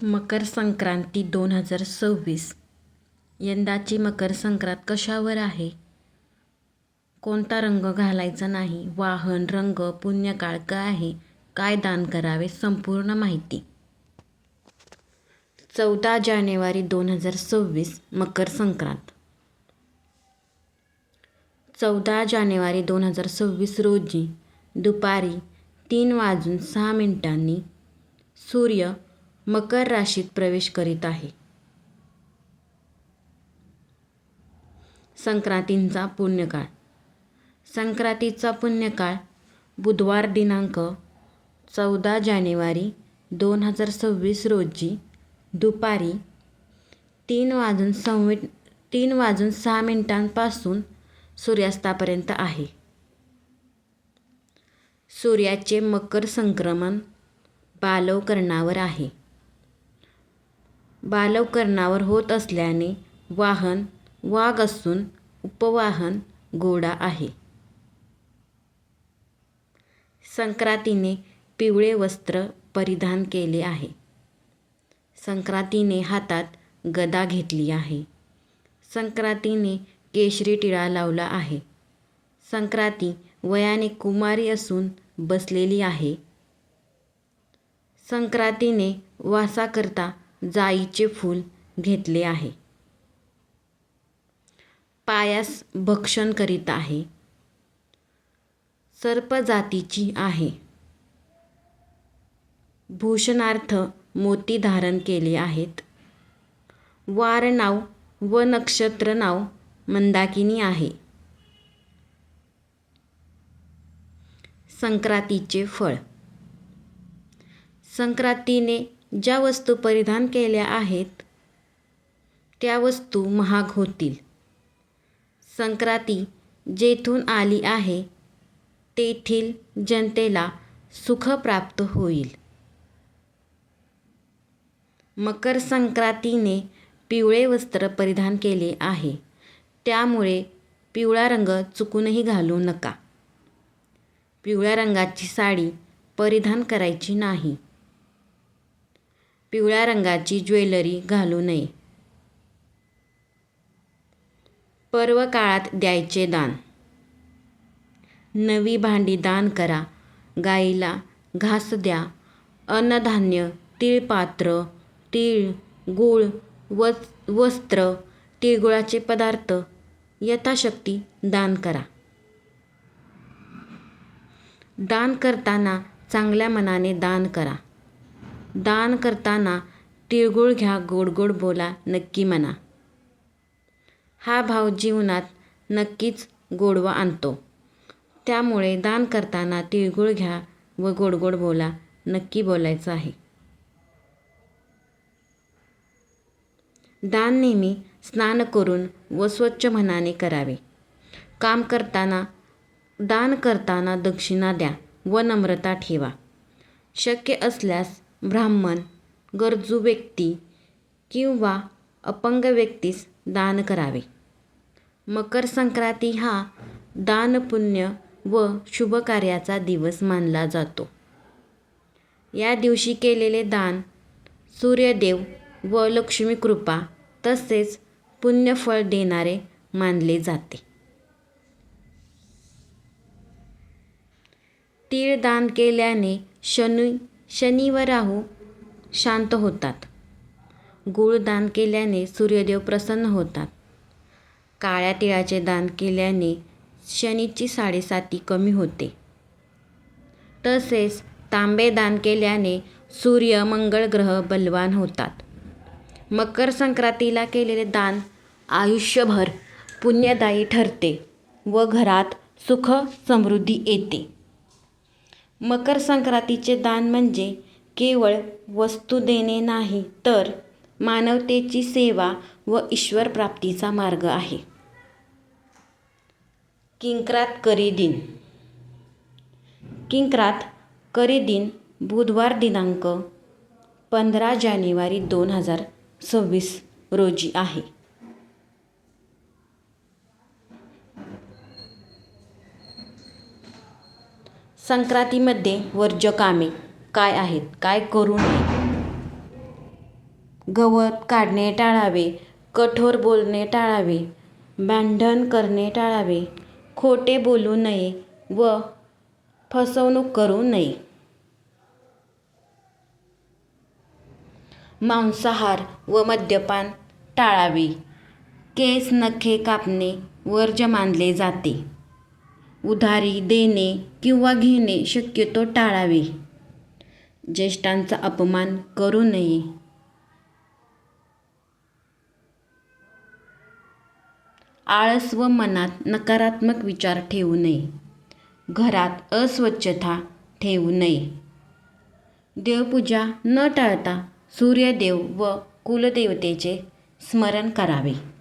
मकर संक्रांती 2026. यंदाची मकर संक्रांत कशावर आहे? कोणता रंग घालायचा नाही? वाहन, रंग, पुण्यकाळ काय आहे? काय दान करावे? संपूर्ण माहिती. 14 जानेवारी 2026 मकर संक्रांत. 14 जानेवारी 2026 रोजी दुपारी 3:06 सूर्य मकर राशीत प्रवेश करीत आहे. संक्रांतीचा पुण्यकाळ. संक्रांतीचा पुण्यकाळ बुधवार दिनांक 14 जानेवारी 2026 रोजी दुपारी 3:06 पासून सूर्यास्तापर्यंत आहे. सूर्याचे मकर संक्रमण बालव कर्णावर आहे. बालव कर्णावर होत असल्याने वाहन वाघ असून उपवाहन घोडा आहे. संक्रांतीने पिवळे वस्त्र परिधान केले आहे. संक्रांतीने हातात गदा घेतली आहे. संक्रांतीने केशरी टिळा लावला आहे. संक्रांती वयाने कुमारी असून बसलेली आहे. संक्रांतीने वासाकरता जाईचे फूल घेतले आहे. पायास भक्षण करीत आहे. सर्प जातीची आहे. भूषणार्थ मोती धारण केले आहेत. वार नाव व नक्षत्र नाव मंदाकिनी आहे. संक्रांतीचे फळ. संक्रांतीने ज्या वस्तू परिधान केल्या आहेत त्या वस्तू महाग होतील. संक्रांती जेथून आली आहे तेथील जनतेला सुख प्राप्त होईल. मकर संक्रांतीने पिवळे वस्त्र परिधान केले आहे, त्यामुळे पिवळा रंग चुकूनही घालू नका. पिवळ्या रंगाची साडी परिधान करायची नाही. पिवळ्या रंगाची ज्वेलरी घालू नये. पर्व काळात द्यायचे दान. नवी भांडी दान करा. गाईला घास द्या. अन्नधान्य, तिळपात्र, तीळ, गूळ, वस्त्र, तिळगुळाचे पदार्थ यथाशक्ती दान करा. दान करताना चांगल्या मनाने दान करा. दान करताना तिळगुळ घ्या, गोड गोड बोला, नक्की म्हणा. हा भाव जीवनात नक्कीच गोडवा आणतो. त्यामुळे दान करताना तिळगुळ घ्या व गोड गोड बोला, नक्की बोलायचं आहे. दान नेहमी स्नान करून व स्वच्छ मनाने करावे. काम करताना दान करताना दक्षिणा द्या व नम्रता ठेवा. शक्य असल्यास ब्राह्मण, गरजू व्यक्ती किंवा अपंग व्यक्तीस दान करावे. मकर संक्रांती हा दान, पुण्य व शुभ कार्याचा दिवस मानला जातो. या दिवशी केलेले दान सूर्यदेव व लक्ष्मी कृपा तसेच पुण्यफळ देणारे मानले जाते. तीळ दान केल्याने शनी व राहू शांत होतात. गूळ दान केल्याने सूर्यदेव प्रसन्न होतात. काळ्या तिळाचे दान केल्याने शनीची साडेसाती कमी होते. तसेच तांबे दान केल्याने सूर्य, मंगळ ग्रह बलवान होतात. मकर संक्रांतीला केलेले दान आयुष्यभर पुण्यदायी ठरते व घरात सुख समृद्धी येते. मकर संक्रांतीचे दान म्हणजे केवळ वस्तू देणे नाही, तर मानवतेची सेवा व ईश्वर प्राप्तीचा मार्ग आहे. किंक्रात करी दिन. किंक्रात करी दिन बुधवार दिनांक 15 जानेवारी 2026 रोजी आहे. संक्रांतीमध्ये वर्ज्य कामे काय आहेत? काय करू नये? गवत काढणे टाळावे, कठोर बोलणे टाळावे, भांडण करणे टाळावे, खोटे बोलू नये व फसवणूक करू नये. मांसाहार व मद्यपान टाळावे. केस नखे कापणे वर्ज्य मानले जाते. उधारी देणे किंवा घेणे शक्यतो टाळावे. ज्येष्ठांचा अपमान करू नये. आळस व मनात नकारात्मक विचार ठेवू नये. घरात अस्वच्छता ठेवू नये. देवपूजा न टाळता सूर्यदेव व कुलदेवतेचे स्मरण करावे.